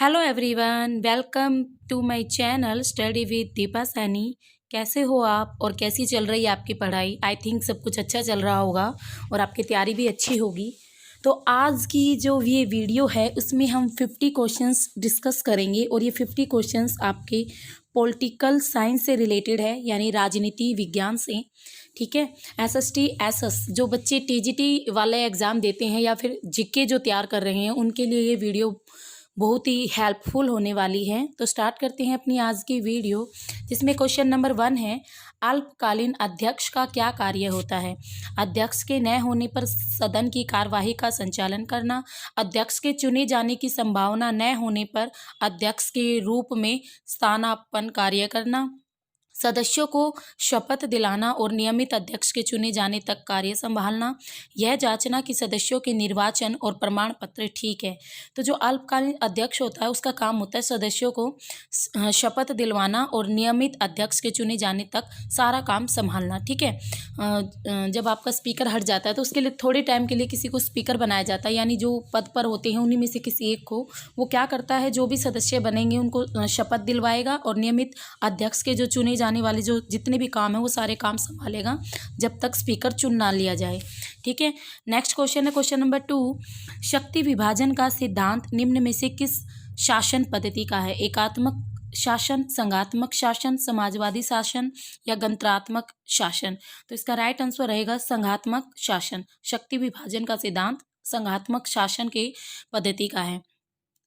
Hello everyone, welcome to my channel study with Deepa Saini. कैसे हो आप और कैसी चल रही है आपकी पढ़ाई? आई थिंक सब कुछ अच्छा चल रहा होगा और आपकी तैयारी भी अच्छी होगी। तो आज की जो ये वीडियो है उसमें हम 50 क्वेश्चंस डिस्कस करेंगे और ये 50 क्वेश्चंस आपके पॉलिटिकल साइंस से रिलेटेड है, यानी राजनीति विज्ञान से। ठीक है। एसएसटी एसएस जो बच्चे टीजीटी वाले एग्ज़ाम देते हैं या फिर जीके जो तैयार कर रहे हैं उनके लिए ये वीडियो बहुत ही हेल्पफुल होने वाली है। तो स्टार्ट करते हैं अपनी आज की वीडियो, जिसमें क्वेश्चन नंबर 1 है, अल्पकालीन अध्यक्ष का क्या कार्य होता है? अध्यक्ष के न होने पर सदन की कार्यवाही का संचालन करना, अध्यक्ष के चुने जाने की संभावना न होने पर अध्यक्ष के रूप में स्थानापन्न कार्य करना, सदस्यों को शपथ दिलाना और नियमित अध्यक्ष के चुने जाने तक कार्य संभालना, यह जांचना कि सदस्यों के निर्वाचन और प्रमाण पत्र ठीक है। तो जो अल्पकालीन अध्यक्ष होता है उसका काम होता है सदस्यों को शपथ दिलवाना और नियमित अध्यक्ष के चुने जाने तक सारा काम संभालना। ठीक है। जब आपका स्पीकर हट जाता है तो उसके लिए थोड़े टाइम के लिए किसी को स्पीकर बनाया जाता है, यानी जो पद पर होते हैं उन्हीं में से किसी एक को, वो क्या करता है, जो भी सदस्य बनेंगे उनको शपथ दिलवाएगा और नियमित अध्यक्ष के जो चुने जाने वाले जो जितने भी काम है वो सारे काम संभालेगा जब तक स्पीकर चुन ना लिया जाए। ठीक है। नेक्स्ट क्वेश्चन है क्वेश्चन नंबर 2, शक्ति विभाजन का सिद्धांत निम्न में से किस शासन पद्धति का है? एकात्मक शासन, संघात्मक शासन, समाजवादी शासन या गणतंत्रात्मक शासन? तो इसका राइट आंसर रहेगा संघात्मक शासन। शक्ति विभाजन का सिद्धांत संघात्मक शासन के पद्धति का है।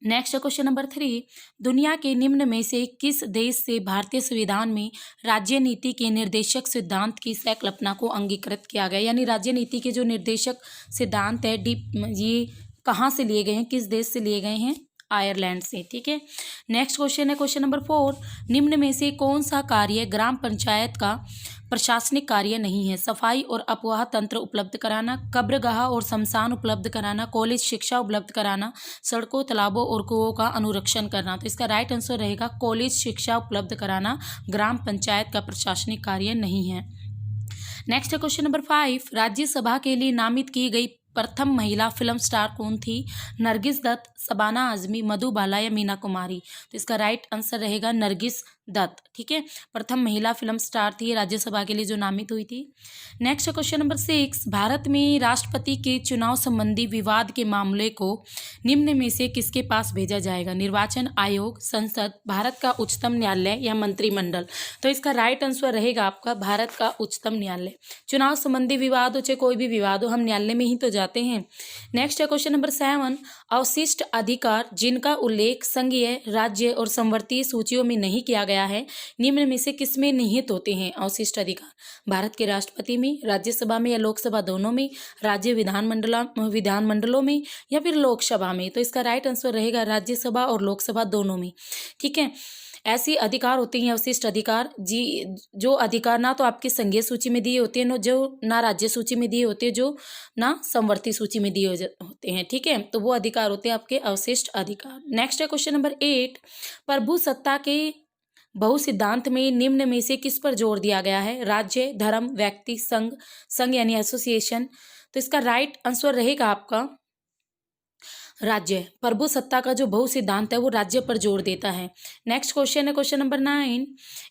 नेक्स्ट क्वेश्चन नंबर 3, दुनिया के निम्न में से किस देश से भारतीय संविधान में राज्य नीति के निर्देशक सिद्धांत की संकल्पना को अंगीकृत किया गया? यानी राज्य नीति के जो निर्देशक सिद्धांत है ये कहाँ से लिए गए हैं, किस देश से लिए गए हैं? आयरलैंड से। ठीक है। नेक्स्ट क्वेश्चन है क्वेश्चन नंबर 4, निम्न में से कौन सा कार्य ग्राम पंचायत का प्रशासनिक कार्य नहीं है? सफाई और अपवाह तंत्र उपलब्ध कराना, कब्रगाह और शमशान उपलब्ध कराना, कॉलेज शिक्षा उपलब्ध कराना, सड़कों, तालाबों और कुओं का अनुरक्षण करना। तो इसका राइट आंसर रहेगा कॉलेज शिक्षा उपलब्ध कराना ग्राम पंचायत का प्रशासनिक कार्य नहीं है। नेक्स्ट है क्वेश्चन नंबर 5, राज्यसभा के लिए नामित की गई प्रथम महिला फिल्म स्टार कौन थी? नरगिस दत्त, शबाना आजमी, मधुबाला या मीना कुमारी? तो इसका राइट आंसर रहेगा नरगिस दत्त। ठीक है। प्रथम महिला फिल्म स्टार थी राज्यसभा के लिए जो नामित हुई थी। नेक्स्ट क्वेश्चन नंबर 6, भारत में राष्ट्रपति के चुनाव संबंधी विवाद के मामले को निम्न में से किसके पास भेजा जाएगा? निर्वाचन आयोग, संसद, भारत का उच्चतम न्यायालय या मंत्रिमंडल? तो इसका राइट आंसर रहेगा आपका भारत का उच्चतम न्यायालय। चुनाव संबंधी विवाद हो चाहे कोई भी विवाद हो, हम न्यायालय में ही तो जाते हैं। नेक्स्ट है क्वेश्चन नंबर 7, अवशिष्ट अधिकार जिनका उल्लेख संघीय, राज्य और संवर्तीय सूचियों में नहीं किया गया है, निम्न में से किसमें निहित होते हैं अवशिष्ट अधिकार? भारत के राष्ट्रपति में, राज्यसभा में या लोकसभा दोनों में, राज्य विधानमंडलों में या फिर लोकसभा में? तो इसका राइट आंसर रहेगा राज्यसभा और लोकसभा दोनों में। ठीक है। ऐसे अधिकार होते हैं अवशिष्ट अधिकार जी, जो अधिकार ना तो आपकी संघीय सूची में दिए होते हैं, जो ना राज्य सूची में दिए होते हैं, जो ना समवर्ती सूची में दिए होते हैं। ठीक है। तो वो अधिकार होते हैं आपके अवशिष्ट अधिकार। नेक्स्ट है क्वेश्चन नंबर 8, प्रभु सत्ता के बहु सिद्धांत में निम्न में से किस पर जोर दिया गया है? राज्य, धर्म, व्यक्ति, संघ यानी एसोसिएशन? तो इसका राइट आंसर रहेगा आपका राज्य। प्रभु सत्ता का जो बहु सिद्धांत है वो राज्य पर जोर देता है। नेक्स्ट क्वेश्चन है क्वेश्चन नंबर 9,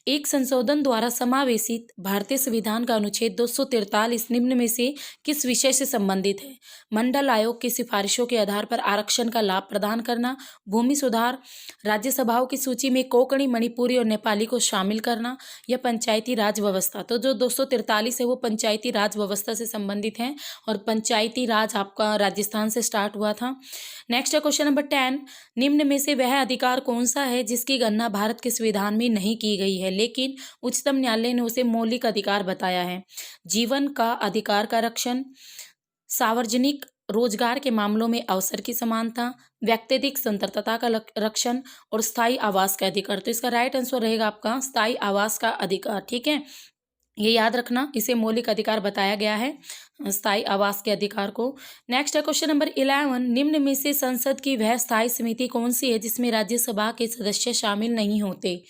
एक संशोधन द्वारा समावेशित भारतीय संविधान का अनुच्छेद 243 निम्न में से किस विषय से संबंधित है? मंडल आयोग की सिफारिशों के आधार पर आरक्षण का लाभ प्रदान करना, भूमि सुधार, राज्यसभाओं की सूची में कोंकणी, मणिपुरी और नेपाली को शामिल करना या पंचायती राज व्यवस्था? तो जो 243 है वो पंचायती राज व्यवस्था से संबंधित है और पंचायती राज आपका राजस्थान से स्टार्ट हुआ था। नेक्स्ट है क्वेश्चन नंबर 10, निम्न में से वह अधिकार कौन सा है जिसकी गणना भारत के संविधान में नहीं की गई है लेकिन उच्चतम न्यायालय ने उसे मौलिक अधिकार बताया है? जीवन का अधिकार का रक्षण, सार्वजनिक रोजगार के मामलों में अवसर की समानता, व्यक्तिगत स्वतंत्रता का रक्षण और स्थायी आवास का अधिकार? तो इसका राइट आंसर रहेगा आपका स्थायी आवास का अधिकार। ठीक है। ये याद रखना, इसे मौलिक अधिकार बताया गया है, स्थायी आवास के अधिकार को। नेक्स्ट है क्वेश्चन नंबर 11, निम्न में से संसद की वह स्थायी समिति कौन सी है जिसमें राज्यसभा के सदस्य शामिल नहीं होते?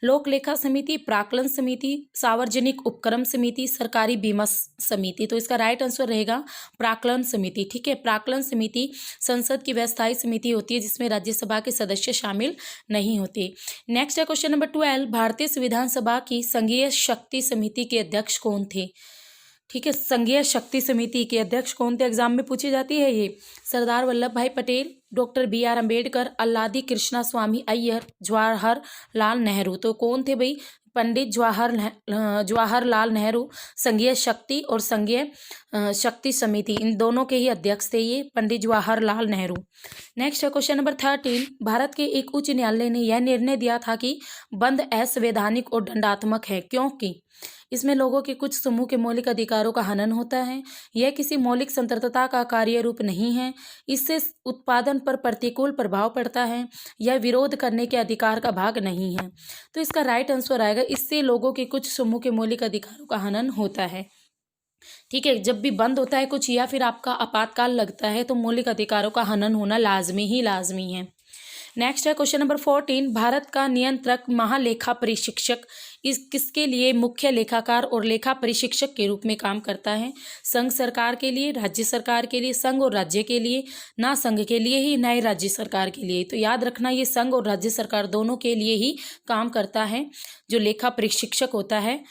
लोक लेखा समिति, प्राक्कलन समिति, सार्वजनिक उपक्रम समिति, सरकारी बीमा समिति। तो इसका राइट आंसर रहेगा प्राक्कलन समिति। ठीक है, प्राक्कलन समिति संसद की वह स्थायी समिति होती है जिसमें राज्यसभा के सदस्य शामिल नहीं होते। नेक्स्ट है क्वेश्चन नंबर 12, भारतीय संविधान सभा की संघीय शक्ति समिति के अध्यक्ष कौन थे? ठीक है, संघीय शक्ति समिति के अध्यक्ष कौन थे? एग्जाम में पूछी जाती है ये। सरदार वल्लभ भाई पटेल, डॉक्टर BR अम्बेडकर, अल्लादी कृष्णा स्वामी अय्यर, जवाहरलाल नेहरू। तो कौन थे भाई? पंडित जवाहरलाल नेहरू संघीय शक्ति और संघीय शक्ति समिति, इन दोनों के ही अध्यक्ष थे ये पंडित जवाहरलाल नेहरू। नेक्स्ट है क्वेश्चन नंबर 13, भारत के एक उच्च न्यायालय ने यह निर्णय दिया था कि बंद असंवैधानिक और दंडात्मक है, क्योंकि इसमें लोगों के कुछ समूह के मौलिक अधिकारों का हनन होता है, यह किसी मौलिक स्वतंत्रता का कार्य रूप नहीं है, इससे उत्पादन पर प्रतिकूल प्रभाव पड़ता है, यह विरोध करने के अधिकार का भाग नहीं है। तो इसका राइट आंसर आएगा, इससे लोगों के कुछ समूह के मौलिक अधिकारों का हनन होता है। ठीक है, जब भी बंद होता है कुछ या फिर आपका आपातकाल लगता है तो मौलिक अधिकारों का हनन होना लाजमी है। नेक्स्ट है क्वेश्चन नंबर 14, भारत का नियंत्रक महालेखा परीक्षक इस किसके लिए मुख्य लेखाकार और लेखा परीक्षक के रूप में काम करता है? संघ सरकार के लिए, राज्य सरकार के लिए, संघ और राज्य के लिए, ना संघ के लिए ही ना ही राज्य सरकार के लिए। तो याद रखना ये संघ और राज्य सरकार दोनों के लिए ही काम करता है जो लेखा परीक्षक होता है।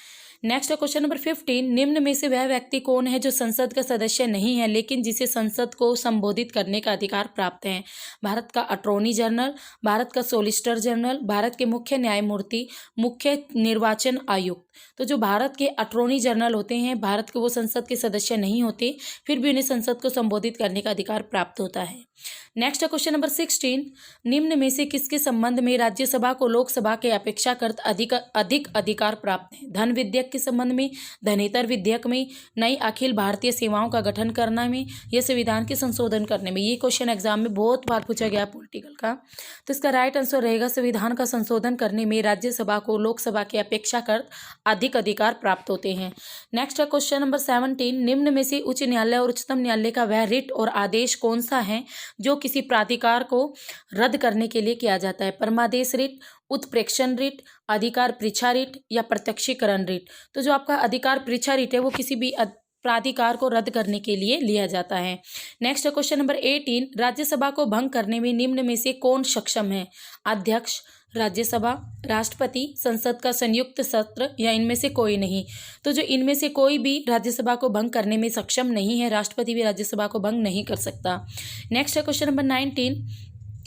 नेक्स्ट है क्वेश्चन नंबर 15, निम्न में से वह व्यक्ति कौन है जो संसद का सदस्य नहीं है लेकिन जिसे संसद को संबोधित करने का अधिकार प्राप्त है? भारत का अटॉर्नी जनरल, भारत का सॉलिसिटर जनरल, भारत के मुख्य न्यायमूर्ति, मुख्य निर्वाचन आयुक्त। तो जो भारत के अटॉर्नी जनरल होते हैं, भारत के वो संसद के सदस्य नहीं होते, फिर भी उन्हें संसद को संबोधित करने का अधिकार प्राप्त होता है। नेक्स्ट है क्वेश्चन नंबर 16, निम्न में से किसके संबंध में राज्यसभा को लोकसभा के अपेक्षाकृत अधिक अधिकार प्राप्त है? धन विधेयक के संबंध में, धनेतर विधेयक में, नई अखिल भारतीय सेवाओं का गठन करने में, या संविधान के संशोधन करने में। ये क्वेश्चन एग्जाम में बहुत बार पूछा गया पॉलिटिकल का। तो इसका राइट आंसर रहेगा संविधान का संशोधन करने में राज्यसभा को लोकसभा के अपेक्षाकृत अधिक अधिकार प्राप्त होते हैं। नेक्स्ट है क्वेश्चन नंबर 17, निम्न में से उच्च न्यायालय और उच्चतम न्यायालय का वह रिट और आदेश कौन सा है जो किसी प्राधिकार को रद्द करने के लिए किया जाता है? परमादेश रिट, उत्प्रेक्षण रिट, अधिकार परीक्षा रिट, या प्रत्यक्षीकरण रिट। तो जो आपका अधिकार परीक्षा रिट है वो किसी भी प्राधिकार को रद्द करने के लिए लिया जाता है। नेक्स्ट क्वेश्चन नंबर 18, राज्यसभा को भंग करने में निम्न में से कौन सक्षम है? अध्यक्ष राज्यसभा, राष्ट्रपति, संसद का संयुक्त सत्र, या इनमें से कोई नहीं। तो जो इनमें से कोई भी राज्यसभा को भंग करने में सक्षम नहीं है, राष्ट्रपति भी राज्यसभा को भंग नहीं कर सकता। नेक्स्ट है क्वेश्चन नंबर 19,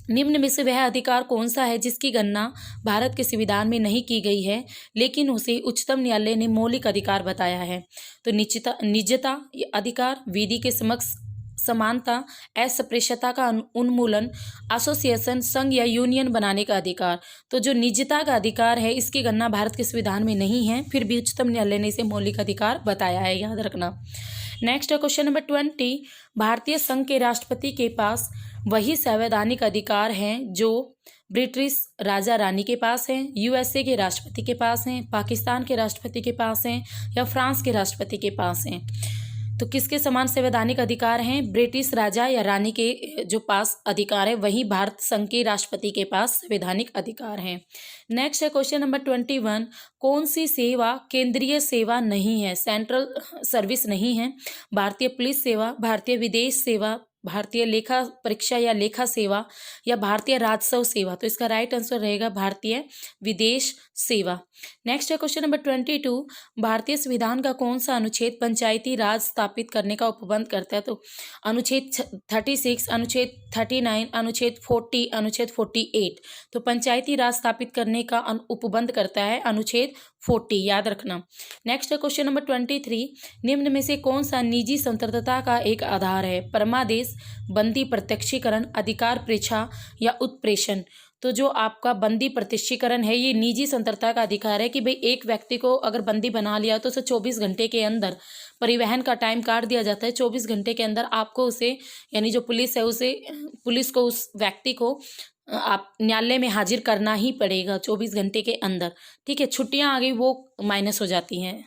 निम्न में से वह अधिकार कौन सा है जिसकी गणना भारत के संविधान में नहीं की गई है लेकिन उसे उच्चतम न्यायालय ने मौलिक अधिकार बताया है? तो निजता अधिकार, विधि के समक्ष समानता, अस्पृश्यता का उन्मूलन, एसोसिएशन, संघ या यूनियन बनाने का अधिकार। तो जो निजता का अधिकार है इसकी गणना भारत के संविधान में नहीं है, फिर भी उच्चतम न्यायालय ने इसे मौलिक अधिकार बताया है, याद रखना। नेक्स्ट है क्वेश्चन नंबर 20, भारतीय संघ के राष्ट्रपति के पास वही संवैधानिक अधिकार हैं जो ब्रिटिश राजा रानी के पास हैं, USA के राष्ट्रपति के पास हैं, पाकिस्तान के राष्ट्रपति के पास हैं, या फ्रांस के राष्ट्रपति के पास हैं? तो किसके समान संवैधानिक अधिकार हैं? ब्रिटिश राजा या रानी के जो पास अधिकार है वही भारत संघ के राष्ट्रपति के पास संवैधानिक अधिकार हैं। नेक्स्ट है क्वेश्चन नंबर 21, कौन सी सेवा केंद्रीय सेवा नहीं है, सेंट्रल सर्विस नहीं है? भारतीय पुलिस सेवा, भारतीय विदेश सेवा, भारतीय लेखा परीक्षा या लेखा सेवा, या भारतीय राजस्व सेवा? तो इसका राइट आंसर रहेगा भारतीय विदेश सेवा। नेक्स्ट है क्वेश्चन नंबर 22, भारतीय संविधान का कौन सा अनुच्छेद पंचायती राज स्थापित करने का उपबंध करता है? तो अनुच्छेद 36, अनुच्छेद 39, अनुच्छेद 40, अनुच्छेद 48। तो पंचायती राज स्थापित करने का उपबंध करता है अनुच्छेद 40, याद रखना। नेक्स्ट है क्वेश्चन नंबर 23, निम्न में से कौन सा निजी स्वतंत्रता का एक आधार है? परमादेश, बंदी प्रत्यक्षीकरण, अधिकार परीक्षा, या उत्प्रेषण? तो जो आपका बंदी प्रत्यक्षीकरण है ये निजी स्वतंत्रता का अधिकार है कि भाई एक व्यक्ति को अगर बंदी बना लिया तो उसे 24 घंटे के अंदर परिवहन का टाइम काट दिया जाता है। 24 घंटे के अंदर आपको उसे, यानी जो पुलिस है उसे, पुलिस को उस व्यक्ति को आप न्यायालय में हाजिर करना ही पड़ेगा 24 घंटे के अंदर। ठीक है, छुट्टियां आ गई वो माइनस हो जाती हैं।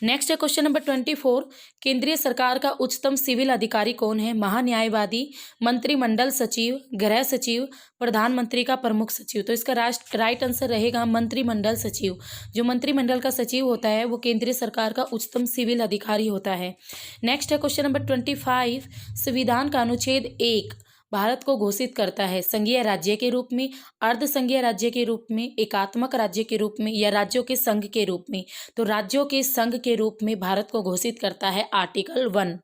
नेक्स्ट है क्वेश्चन नंबर 24, केंद्रीय सरकार का उच्चतम सिविल अधिकारी कौन है? महान्यायवादी, मंत्रिमंडल सचिव, गृह सचिव, प्रधानमंत्री का प्रमुख सचिव। तो इसका राइट आंसर रहेगा मंत्रिमंडल सचिव। जो मंत्रिमंडल का सचिव होता है वो केंद्रीय सरकार का उच्चतम सिविल अधिकारी होता है। नेक्स्ट है क्वेश्चन नंबर 25, संविधान का अनुच्छेद 1 भारत को घोषित करता है संघीय राज्य के रूप में, अर्ध संघीय राज्य के रूप में, एकात्मक राज्य के रूप में या राज्यों के संघ के रूप में? तो राज्यों के संघ के रूप में भारत को घोषित करता है आर्टिकल 1।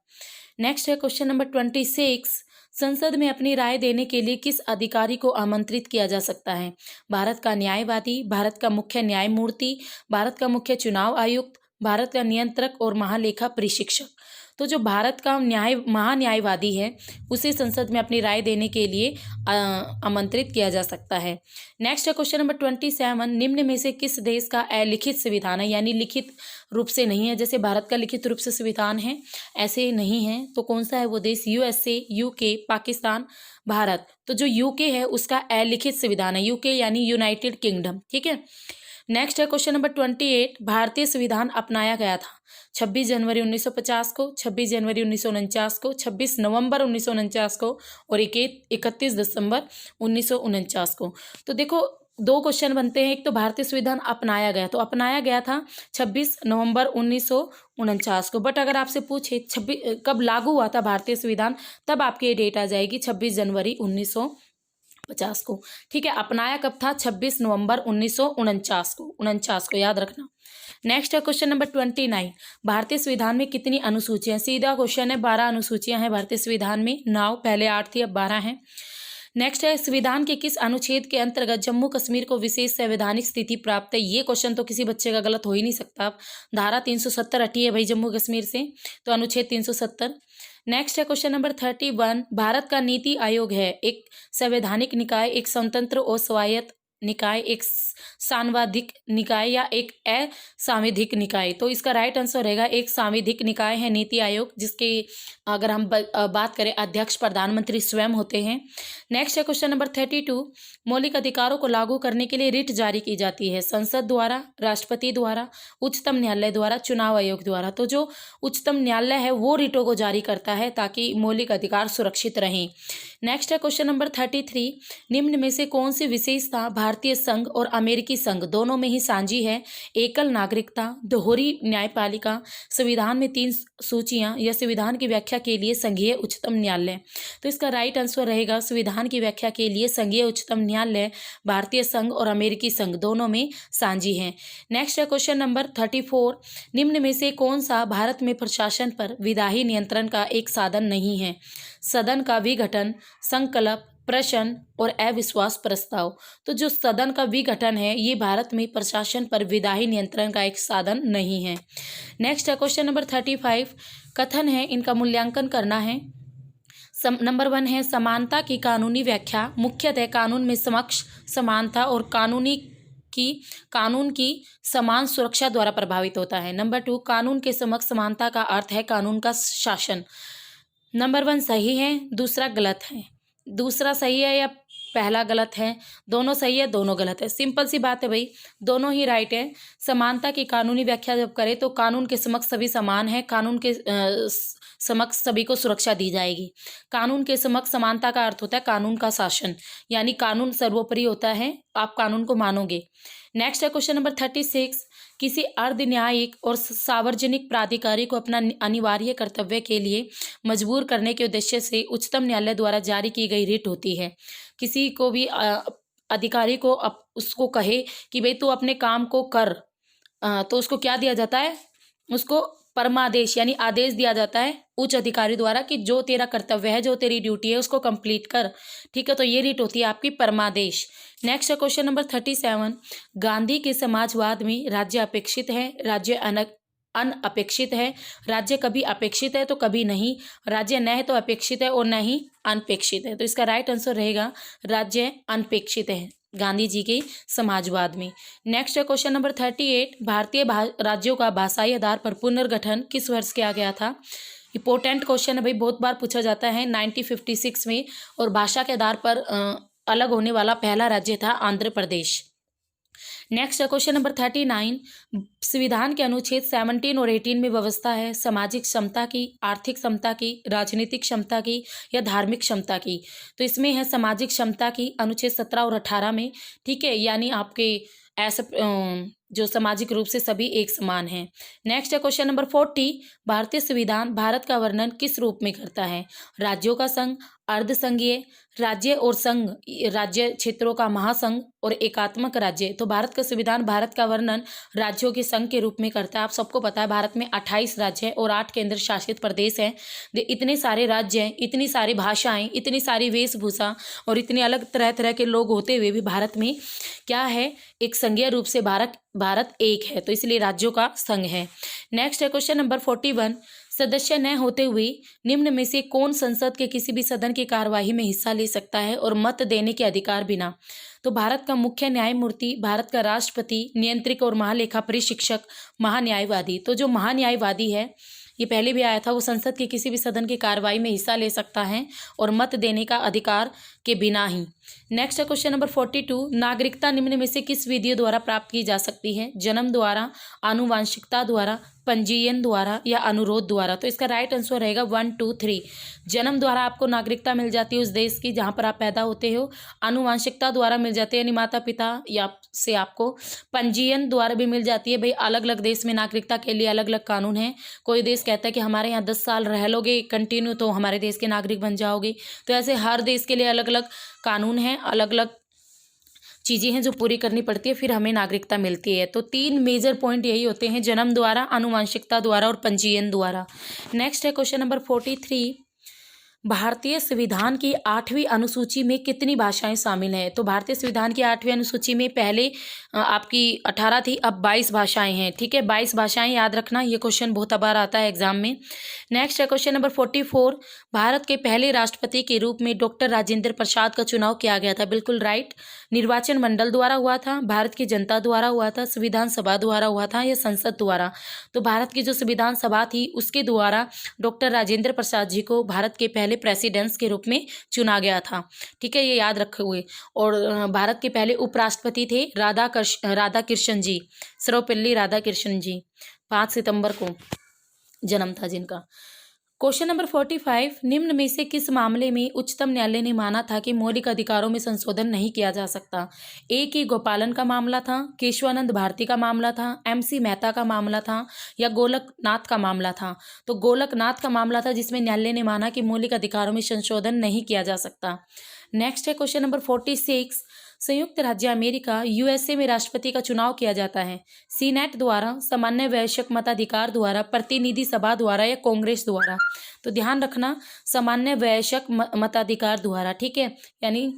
नेक्स्ट है क्वेश्चन नंबर 26, संसद में अपनी राय देने के लिए किस अधिकारी को आमंत्रित किया जा सकता है? भारत का न्यायवादी, भारत का मुख्य न्यायमूर्ति, भारत का मुख्य चुनाव आयुक्त, भारत का नियंत्रक और महालेखा परीक्षक। तो जो भारत का महान्यायवादी है उसे संसद में अपनी राय देने के लिए आमंत्रित किया जा सकता है। नेक्स्ट है क्वेश्चन नंबर 27, निम्न में से किस देश का अलिखित संविधान है, यानी लिखित रूप से नहीं है? जैसे भारत का लिखित रूप से संविधान है, ऐसे नहीं है। तो कौन सा है वो देश? USA, UK, Pakistan, Bharat. तो जो यूके है उसका अलिखित संविधान है, यूके यानी यूनाइटेड किंगडम। ठीक है। नेक्स्ट है क्वेश्चन नंबर 28, भारतीय संविधान अपनाया गया था 26 जनवरी 1950 को, 26 जनवरी 1949 को, 26 नवंबर 1949 को और 31 दिसंबर 1949 को। तो देखो दो क्वेश्चन बनते हैं। एक तो भारतीय संविधान अपनाया गया, तो अपनाया गया था 26 नवंबर 1949 को। बट अगर आपसे पूछे 26 कब लागू हुआ था भारतीय संविधान, तब आपकी डेट आ जाएगी 26 जनवरी 1950 को। ठीक है। अपनाया कब था? 26 नवंबर 1949 को, 49 को याद रखना। नेक्स्ट है क्वेश्चन नंबर 29, भारतीय संविधान में कितनी अनुसूचियां? सीधा क्वेश्चन है। 12 अनुसूचियां हैं भारतीय संविधान में। नाउ पहले 8 थी, अब 12 हैं। नेक्स्ट है, संविधान के किस अनुच्छेद के अंतर्गत जम्मू कश्मीर को विशेष संवैधानिक स्थिति प्राप्त है? ये क्वेश्चन तो किसी बच्चे का गलत हो ही नहीं सकता। धारा 370 हटी है भाई जम्मू कश्मीर से, तो अनुच्छेद 370। नेक्स्ट है क्वेश्चन नंबर 31, भारत का नीति आयोग है एक संवैधानिक निकाय, एक स्वतंत्र और स्वायत्त निकाय, एक सांविधिक निकाय या एक असंवैधानिक निकाय? तो इसका राइट आंसर रहेगा एक सांविधिक निकाय है नीति आयोग, जिसके अगर हम बात करें अध्यक्ष प्रधानमंत्री स्वयं होते हैं। नेक्स्ट है क्वेश्चन नंबर 32, मौलिक अधिकारों को लागू करने के लिए रिट जारी की जाती है संसद द्वारा, राष्ट्रपति द्वारा, उच्चतम न्यायालय द्वारा, चुनाव आयोग द्वारा? तो जो उच्चतम न्यायालय है वो रिटों को जारी करता है ताकि मौलिक अधिकार सुरक्षित रहें। नेक्स्ट है क्वेश्चन नंबर 33, निम्न में से कौन सी विशेषता भारतीय संघ और अमेरिकी संघ दोनों में ही साझी है? एकल नागरिकता, दोहरी न्यायपालिका, संविधान में 3 सूचियां या संविधान की व्याख्या के लिए संघीय उच्चतम न्यायालय? तो इसका राइट आंसर रहेगा संविधान की व्याख्या के लिए संघीय उच्चतम न्यायालय भारतीय संघ और अमेरिकी संघ दोनों में साझी है। नेक्स्ट है क्वेश्चन नंबर 34, निम्न में से कौन सा भारत में प्रशासन पर विधायी नियंत्रण का एक साधन नहीं है? सदन का विघटन, संकल्प, प्रश्न और अविश्वास प्रस्ताव? तो जो सदन का विघटन है ये भारत में प्रशासन पर विधायी नियंत्रण का एक साधन नहीं है। नेक्स्ट है क्वेश्चन नंबर 35, कथन है इनका मूल्यांकन करना है। नंबर 1 है समानता की कानूनी व्याख्या मुख्यतः कानून में समक्ष समानता और कानून की समान सुरक्षा द्वारा प्रभावित होता है। नंबर 2, कानून के समक्ष समानता का अर्थ है कानून का शासन। नंबर 1 सही है, दूसरा गलत है। दूसरा सही है या पहला गलत है? दोनों सही है, दोनों गलत है। सिंपल सी बात है भाई, दोनों ही राइट है। समानता की कानूनी व्याख्या जब करें तो कानून के समक्ष सभी समान है, कानून के समक्ष सभी को सुरक्षा दी जाएगी। कानून के समक्ष समानता का अर्थ होता है कानून का शासन, यानी कानून सर्वोपरि होता है, आप कानून को मानोगे। नेक्स्ट है क्वेश्चन नंबर 36, किसी अर्ध न्यायिक और सार्वजनिक प्राधिकारी को अपना अनिवार्य कर्तव्य के लिए मजबूर करने के उद्देश्य से उच्चतम न्यायालय द्वारा जारी की गई रिट होती है। किसी को भी अधिकारी को उसको कहे कि भाई तू अपने काम को कर, तो उसको क्या दिया जाता है? उसको परमादेश यानी आदेश दिया जाता है उच्च अधिकारी द्वारा कि जो तेरा कर्तव्य है, जो तेरी ड्यूटी है उसको कंप्लीट कर। ठीक है, तो ये रिट होती है आपकी परमादेश। नेक्स्ट है क्वेश्चन नंबर 37, गांधी के समाजवाद में राज्य अपेक्षित है, राज्य अनअपेक्षित है, राज्य कभी अपेक्षित है तो कभी नहीं, राज्य न है तो अपेक्षित है और न ही अनपेक्षित है? तो इसका राइट आंसर रहेगा राज्य अनपेक्षित है गांधी जी के समाजवाद में। नेक्स्ट है क्वेश्चन नंबर 38, भारतीय राज्यों का भाषाई आधार पर पुनर्गठन किस वर्ष किया गया था? इंपॉर्टेंट क्वेश्चन है भाई, बहुत बार पूछा जाता है 1956 में। और भाषा के आधार पर अलग होने वाला पहला राज्य था आंध्र प्रदेश। नेक्स्ट है क्वेश्चन नंबर 39। संविधान के अनुच्छेद 17 और 18 में व्यवस्था है सामाजिक क्षमता की, आर्थिक क्षमता की, राजनीतिक क्षमता की या धार्मिक क्षमता की। तो इसमें है सामाजिक क्षमता की, अनुच्छेद 17 और 18 में। ठीक है, यानी आपके ऐसे जो सामाजिक रूप से सभी एक समान हैं। नेक्स्ट है क्वेश्चन नंबर 40। भारतीय संविधान भारत का वर्णन किस रूप में करता है? राज्यों का संघ, अर्ध संघीय, राज्य और संघ, राज्य क्षेत्रों का महासंघ और एकात्मक राज्य। तो भारत का संविधान भारत का वर्णन राज्यों के संघ के रूप में करता है। आप सबको पता है भारत में 28 राज्य हैं और 8 केंद्र शासित प्रदेश हैं। इतने सारे राज्य हैं, इतनी सारी भाषाएं, इतनी सारी वेशभूषा और इतने अलग तरह तरह के लोग होते हुए भी भारत में क्या है, एक संघीय रूप से भारत एक है, तो इसलिए राज्यों का संघ है। नेक्स्ट है क्वेश्चन नंबर 41। सदस्य न होते हुए निम्न में से कौन संसद के किसी भी सदन की कार्यवाही में हिस्सा ले सकता है और मत देने के अधिकार बिना? तो भारत का मुख्य न्यायमूर्ति, भारत का राष्ट्रपति, नियंत्रक और महालेखा परीक्षक, महान्यायवादी। तो जो महान्यायवादी है, ये पहले भी आया था, वो संसद के किसी भी सदन की कार्रवाई में हिस्सा ले सकता है और मत देने का अधिकार के बिना ही। नेक्स्ट है क्वेश्चन नंबर 42। नागरिकता निम्न में से किस विधियों द्वारा प्राप्त की जा सकती है? जन्म द्वारा, आनुवांशिकता द्वारा, पंजीयन द्वारा या अनुरोध द्वारा? तो इसका राइट आंसर रहेगा 1, 2, 3। जन्म द्वारा आपको नागरिकता मिल जाती है उस देश की जहाँ पर आप पैदा होते हो। आनुवांशिकता द्वारा मिल जाती है, यानी माता पिता या से आपको। पंजीयन द्वारा भी मिल जाती है। भाई अलग अलग देश में नागरिकता के लिए अलग अलग कानून हैं। कोई देश कहता है कि हमारे यहाँ 10 साल रह लोगे कंटिन्यू तो हमारे देश के नागरिक बन जाओगे। तो ऐसे हर देश के लिए अलग अलग कानून हैं, अलग अलग चीज़ें हैं जो पूरी करनी पड़ती है, फिर हमें नागरिकता मिलती है। तो 3 मेजर पॉइंट यही होते हैं, जन्म द्वारा, आनुवांशिकता द्वारा और पंजीयन द्वारा। नेक्स्ट है क्वेश्चन नंबर 43। भारतीय संविधान की 8वीं अनुसूची में कितनी भाषाएं शामिल हैं? तो भारतीय संविधान की 8वीं अनुसूची में पहले आपकी 18 थी, अब 22 भाषाएं हैं। ठीक है, 22 भाषाएं याद रखना, ये क्वेश्चन बहुत बार आता है एग्जाम में। नेक्स्ट है क्वेश्चन नंबर 44। भारत के पहले राष्ट्रपति के रूप में डॉक्टर राजेंद्र प्रसाद का चुनाव किया गया था। बिल्कुल राइट। निर्वाचन मंडल द्वारा हुआ था, भारत की जनता द्वारा हुआ था, संविधान सभा द्वारा हुआ था या संसद द्वारा? तो भारत की जो संविधान सभा थी उसके द्वारा डॉक्टर राजेंद्र प्रसाद जी को भारत के पहले प्रेसिडेंट्स के रूप में चुना गया था। ठीक है, ये याद रखे हुए। और भारत के पहले उपराष्ट्रपति थे राधा कृष्ण जी, सर्वपल्ली राधा कृष्ण जी। 5 सितंबर को जन्म था जिनका। Question number 45। निम्न में से किस मामले में उच्चतम न्यायालय ने माना था कि मौलिक अधिकारों में संशोधन नहीं किया जा सकता? ए के गोपालन का मामला था, केशवानंद भारती का मामला था, MC मेहता का मामला था या गोलकनाथ का मामला था? तो गोलकनाथ का मामला था जिसमें न्यायालय ने माना कि मौलिक अधिकारों में संशोधन नहीं किया जा सकता। नेक्स्ट है क्वेश्चन नंबर 46। संयुक्त राज्य अमेरिका USA में राष्ट्रपति का चुनाव किया जाता है सीनेट द्वारा, सामान्य वयस्क मताधिकार द्वारा, प्रतिनिधि सभा द्वारा या कांग्रेस द्वारा? तो ध्यान रखना, सामान्य वयस्क मताधिकार द्वारा। ठीक है, यानी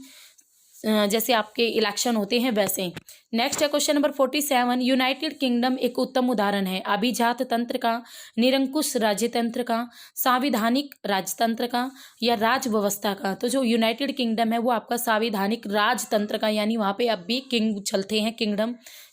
जैसे आपके इलेक्शन होते हैं वैसे। नेक्स्ट है क्वेश्चन नंबर 47। यूनाइटेड किंगडम एक उत्तम उदाहरण है अभिजात तंत्र का, निरंकुश राज्यतंत्र का, संवैधानिक राजतंत्र का या राज व्यवस्था का? तो जो यूनाइटेड किंगडम है वो आपका संवैधानिक राजतंत्र का, यानी वहाँ पे अब भी किंग चलते हैं,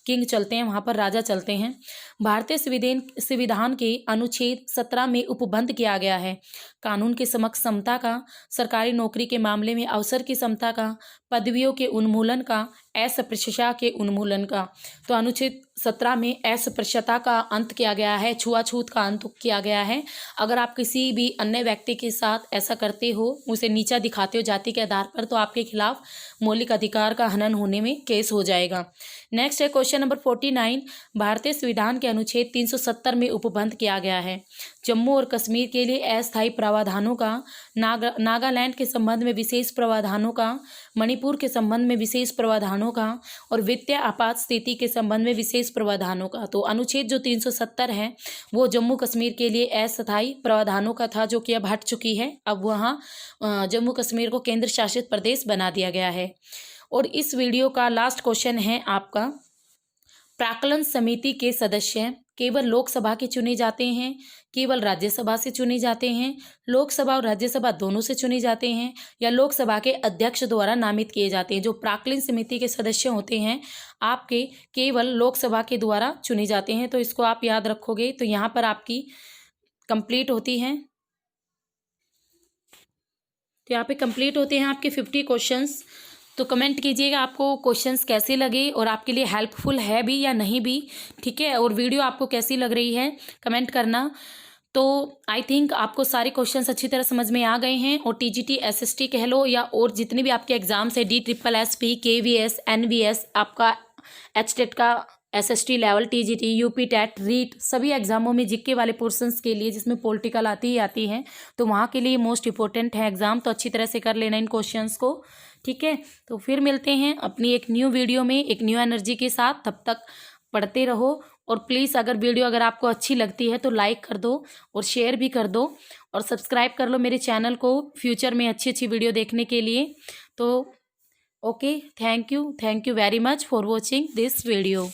किंग चलते हैं, वहाँ पर राजा चलते हैं। भारतीय संविधान के अनुच्छेद 17 में उपबंध किया गया है कानून के समक्ष समता का, सरकारी नौकरी के मामले में अवसर की समता का, पदवियों के उन्मूलन का, अस्पृश्यता के उन्मूलन का। तो अनुच्छेद 17 में अस्पृश्यता का अंत किया गया है, छुआछूत का अंत किया गया है। अगर आप किसी भी अन्य व्यक्ति के साथ ऐसा करते हो, उसे नीचा दिखाते हो जाति के आधार पर, तो आपके खिलाफ मौलिक अधिकार का हनन होने में केस हो जाएगा। नेक्स्ट है क्वेश्चन नंबर 49। भारतीय संविधान के अनुच्छेद 370 में उपबंध किया गया है जम्मू और कश्मीर के लिए अस्थायी प्रावधानों का, नागालैंड के संबंध में विशेष प्रावधानों का, मणिपुर के संबंध में विशेष प्रावधानों का और वित्तीय आपात स्थिति के संबंध में विशेष प्रावधानों का। तो अनुच्छेद जो 370 है वो जम्मू कश्मीर के लिए अस्थायी प्रावधानों का था, जो कि अब हट चुकी है। अब वहाँ जम्मू कश्मीर को केंद्र शासित प्रदेश बना दिया गया है। और इस वीडियो का लास्ट क्वेश्चन है आपका, प्राक्कलन समिति के सदस्य केवल लोकसभा के चुने जाते हैं, केवल राज्यसभा से चुने जाते हैं, लोकसभा और राज्यसभा दोनों से चुने जाते हैं या लोकसभा के अध्यक्ष द्वारा नामित किए जाते हैं? जो प्राक्कलन समिति के सदस्य होते हैं आपके केवल लोकसभा के द्वारा चुने जाते हैं। तो इसको आप याद रखोगे। तो यहाँ पर आपकी कंप्लीट होती हैं, तो यहाँ पे कंप्लीट होते हैं आपके 50 क्वेश्चंस। तो कमेंट कीजिएगा आपको क्वेश्चंस कैसे लगे और आपके लिए हेल्पफुल है भी या नहीं भी, ठीक है। और वीडियो आपको कैसी लग रही है कमेंट करना। तो आई थिंक आपको सारे क्वेश्चंस अच्छी तरह समझ में आ गए हैं। और टीजीटी एसएसटी कह लो या और जितने भी आपके एग्जाम्स है, DSSP, KVS, NVS, आपका HTET का SST level, TGT, UP TET, REET, सभी एग्जामों में जीके वाले पोर्शंस के लिए जिसमें पॉलिटिकल आती ही आती है, तो वहाँ के लिए मोस्ट इंपॉर्टेंट है एग्जाम। तो अच्छी तरह से कर लेना इन क्वेश्चंस को, ठीक है। तो फिर मिलते हैं अपनी एक न्यू वीडियो में एक न्यू एनर्जी के साथ। तब तक पढ़ते रहो। और प्लीज़ अगर वीडियो अगर आपको अच्छी लगती है तो लाइक कर दो और शेयर भी कर दो और सब्सक्राइब कर लो मेरे चैनल को फ्यूचर में अच्छी अच्छी वीडियो देखने के लिए। तो okay, thank you very much for watching this video.